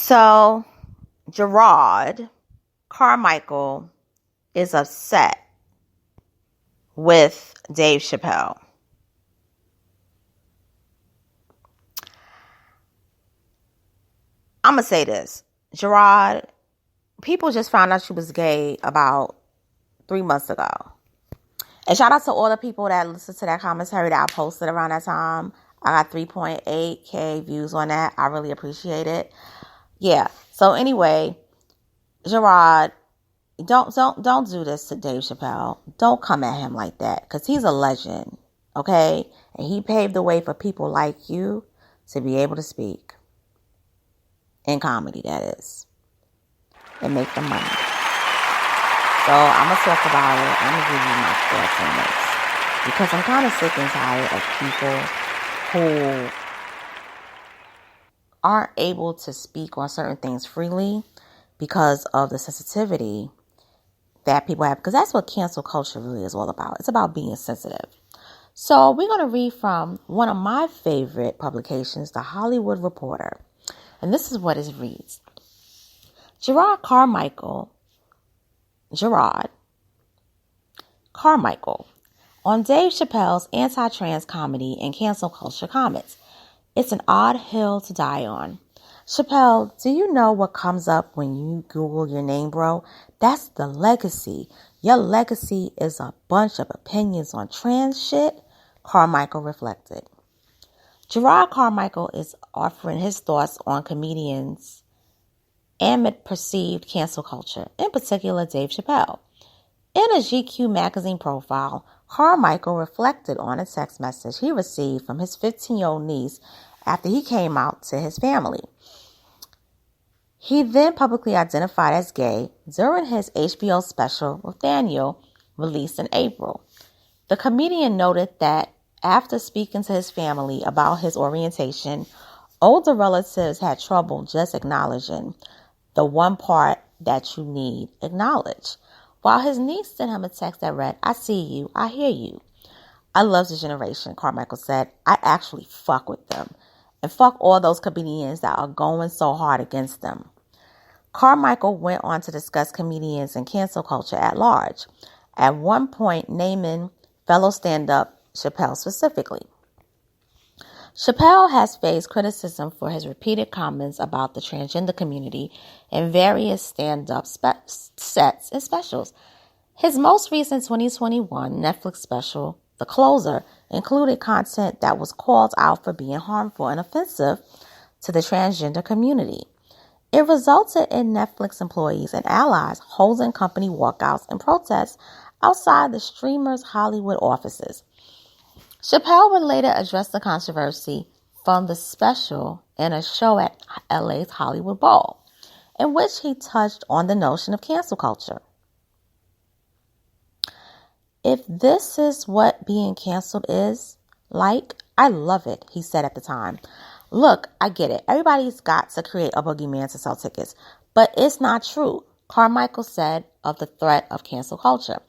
So, Jerrod Carmichael is upset with Dave Chappelle. I'm going to say this. Jerrod, people just found out she was gay about 3 months ago. And shout out to all the people that listened to that commentary that I posted around that time. I got 3.8K views on that. I really appreciate it. Yeah. So anyway, Jerrod, don't do this to Dave Chappelle. Don't come at him like that, because he's a legend. Okay? And he paved the way for people like you to be able to speak. In comedy, that is. And make the money. So I'm going to talk about it. I'm going to give you my thoughts on this. Because I'm kind of sick and tired of people who aren't able to speak on certain things freely because of the sensitivity that people have. Because that's what cancel culture really is all about. It's about being sensitive. So we're going to read from one of my favorite publications, The Hollywood Reporter. And this is what it reads. Jerrod Carmichael on Dave Chappelle's anti-trans comedy and cancel culture comments. It's an odd hill to die on. Chapelle, do you know what comes up when you Google your name, bro? That's the legacy. Your legacy is a bunch of opinions on trans shit, Carmichael reflected. Jerrod Carmichael is offering his thoughts on comedians amid perceived cancel culture, in particular Dave Chappelle. In a GQ magazine profile, Carmichael reflected on a text message he received from his 15-year-old niece after he came out to his family. He then publicly identified as gay during his HBO special with Daniel, released in April. The comedian noted that after speaking to his family about his orientation, older relatives had trouble just acknowledging the one part that you need acknowledged. While his niece sent him a text that read, "I see you, I hear you. I love this generation," Carmichael said. "I actually fuck with them. And fuck all those comedians that are going so hard against them." Carmichael went on to discuss comedians and cancel culture at large, at one point naming fellow stand-up Chapelle specifically. Chapelle has faced criticism for his repeated comments about the transgender community in various stand-up sets and specials. His most recent 2021 Netflix special, The Closer, included content that was called out for being harmful and offensive to the transgender community. It resulted in Netflix employees and allies holding company walkouts and protests outside the streamer's Hollywood offices. Chappelle would later address the controversy from the special in a show at LA's Hollywood Bowl, in which he touched on the notion of cancel culture. "If this is what being canceled is like, I love it," he said at the time. "Look, I get it. Everybody's got to create a boogeyman to sell tickets, but it's not true," Carmichael said of the threat of cancel culture.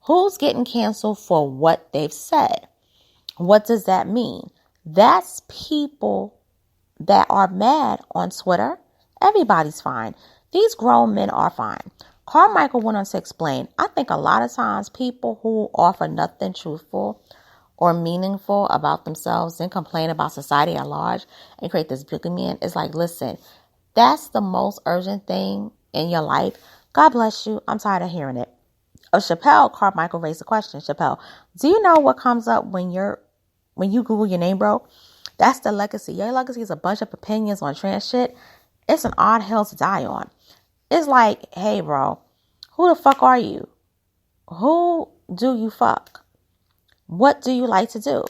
Who's getting canceled for what they've said? What does that mean? That's people that are mad on Twitter. Everybody's fine. These grown men are fine. Carmichael went on to explain, "I think a lot of times people who offer nothing truthful or meaningful about themselves and complain about society at large and create this boogeyman is like, listen, that's the most urgent thing in your life. God bless you. I'm tired of hearing it." Of Chapelle, Carmichael raised a question. "Chapelle, do you know what comes up when you Google your name, bro? That's the legacy. Your legacy is a bunch of opinions on trans shit. It's an odd hill to die on. It's like, hey, bro, who the fuck are you? Who do you fuck? What do you like to do?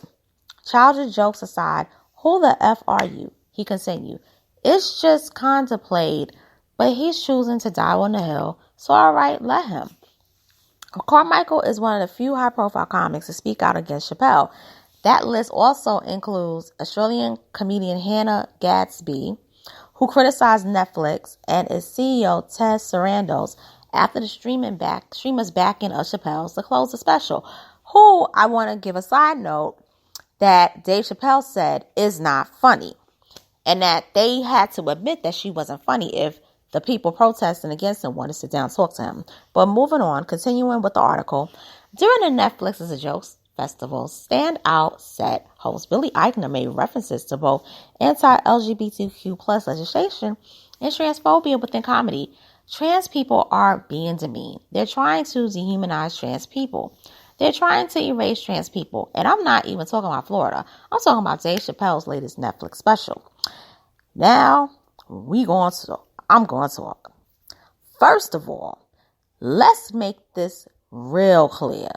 Childish jokes aside, who the F are you?" He continued. "It's just contemplated, but he's choosing to die on the hill, so all right, let him." Carmichael is one of the few high-profile comics to speak out against Chapelle. That list also includes Australian comedian Hannah Gadsby, who criticized Netflix, and its CEO Ted Sarandos after the streamer's backing of Chappelle's The Closer special, who I want to give a side note that Dave Chappelle said is not funny. and that they had to admit that she wasn't funny if the people protesting against him wanted to sit down and talk to him. But moving on, continuing with the article, during the Netflix is a Jokes Festival standout set host Billy Eichner made references to both anti-LGBTQ plus legislation and transphobia within comedy. Trans people are being demeaned. They're trying to dehumanize trans people. They're trying to erase trans people. And I'm not even talking about Florida. I'm talking about Dave Chappelle's latest Netflix special. Now, I'm going to talk. First of all, let's make this real clear.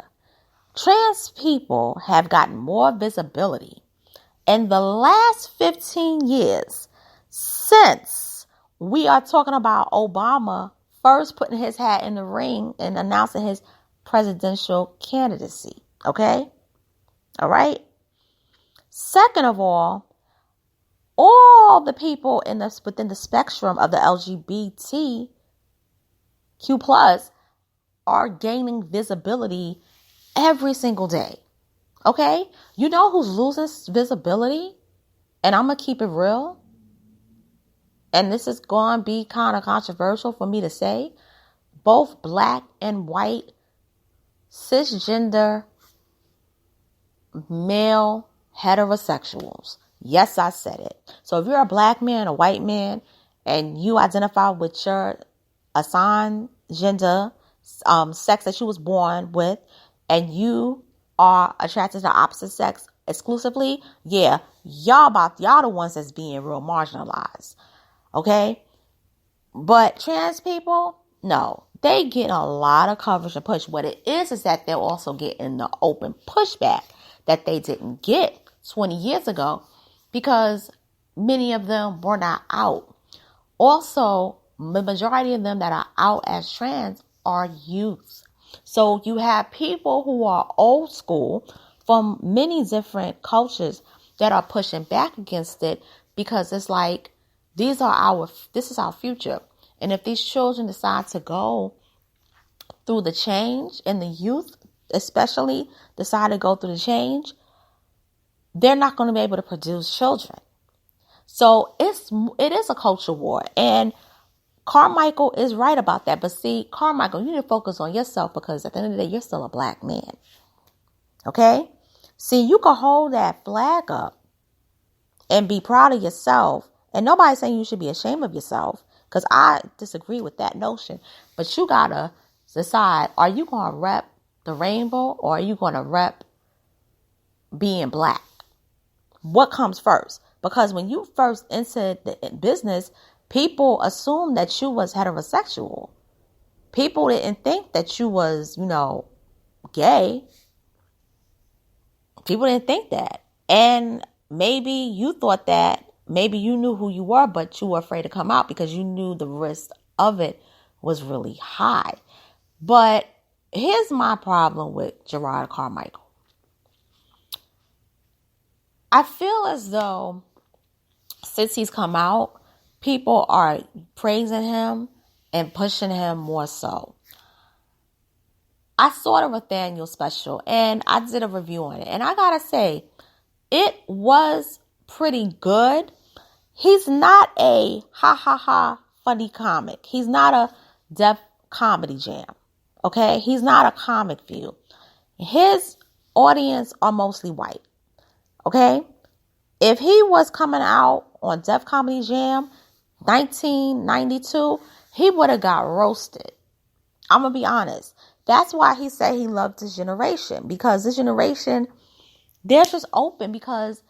Trans people have gotten more visibility in the last 15 years since we are talking about Obama first putting his hat in the ring and announcing his presidential candidacy. Okay? All right? Second of all the people within the spectrum of the LGBTQ plus are gaining visibility every single day. Okay? You know who's losing visibility? And I'm going to keep it real. And this is going to be kind of controversial for me to say. Both black and white, cisgender, male, heterosexuals. Yes, I said it. So if you're a black man, a white man, and you identify with your assigned gender, sex that you was born with, and you are attracted to the opposite sex exclusively, yeah, y'all the ones that's being real marginalized. Okay? But trans people, no, they get a lot of coverage and push. What it is that they're also getting the open pushback that they didn't get 20 years ago because many of them were not out. Also, the majority of them that are out as trans are youth. So you have people who are old school from many different cultures that are pushing back against it because it's like, this is our future. And if these children decide to go through the change, and the youth especially decide to go through the change, they're not going to be able to produce children. So it is a culture war. And Carmichael is right about that. But see, Carmichael, you need to focus on yourself because at the end of the day, you're still a black man. Okay? See, you can hold that flag up and be proud of yourself. And nobody's saying you should be ashamed of yourself because I disagree with that notion. But you got to decide, are you going to rep the rainbow or are you going to rep being black? What comes first? Because when you first entered the business, people assumed that you was heterosexual. People didn't think that you was, gay. People didn't think that. And maybe you thought that. Maybe you knew who you were, but you were afraid to come out because you knew the risk of it was really high. But here's my problem with Jerrod Carmichael. I feel as though since he's come out, people are praising him and pushing him more so. I saw the Nathaniel special and I did a review on it. And I gotta say, it was pretty good. He's not a funny comic. He's not a Def Comedy Jam. Okay? He's not a Comic View. His audience are mostly white. Okay? If he was coming out on Def Comedy Jam 1992, he would have got roasted. I'm going to be honest. That's why he said he loved this generation. Because this generation, they're just open because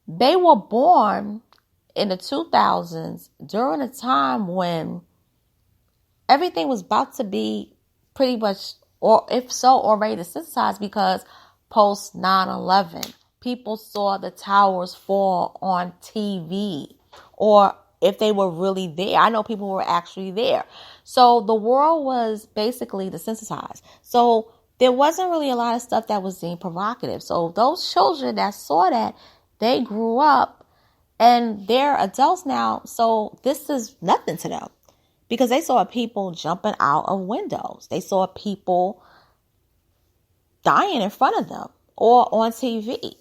they were born in the 2000s during a time when everything was about to be pretty much, or if so, already desensitized because post 9/11, people saw the towers fall on TV, or if they were really there. I know people were actually there. So the world was basically desensitized. So there wasn't really a lot of stuff that was being provocative. So those children that saw that, they grew up and they're adults now. So this is nothing to them because they saw people jumping out of windows. They saw people dying in front of them or on TV.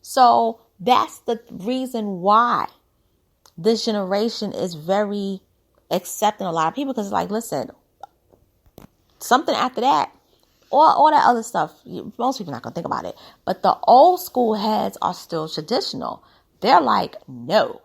So that's the reason why this generation is very accepting a lot of people because it's like, listen, something after that, all that other stuff, most people are not going to think about it. But the old school heads are still traditional. They're like, no,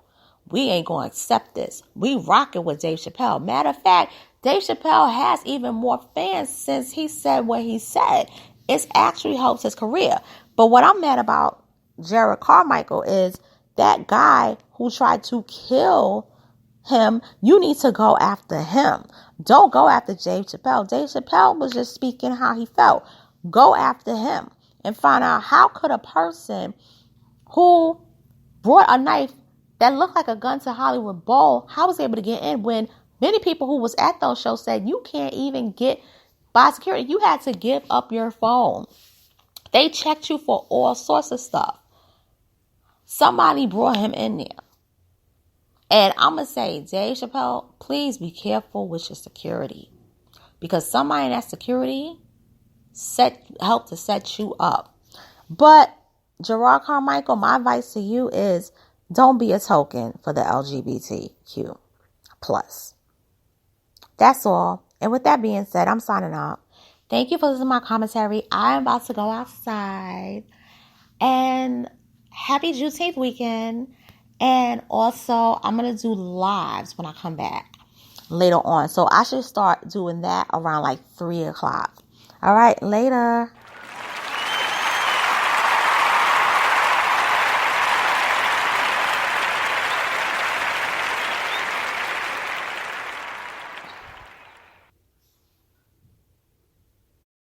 we ain't going to accept this. We rocking with Dave Chappelle. Matter of fact, Dave Chappelle has even more fans since he said what he said. It's actually helped his career. But what I'm mad about Jerrod Carmichael is that guy who tried to kill him. You need to go after him. Don't go after Dave Chappelle. Dave Chappelle was just speaking how he felt. Go after him and find out how could a person who brought a knife that looked like a gun to Hollywood Bowl, how was he able to get in when many people who was at those shows said you can't even get by security. You had to give up your phone. They checked you for all sorts of stuff. Somebody brought him in there. And I'm going to say, Dave Chappelle, please be careful with your security. Because somebody in that security helped to set you up. But, Jerrod Carmichael, my advice to you is don't be a token for the LGBTQ+. That's all. And with that being said, I'm signing off. Thank you for listening to my commentary. I'm about to go outside. And happy Juneteenth weekend. And also, I'm going to do lives when I come back later on. So I should start doing that around like 3 o'clock. All right, later.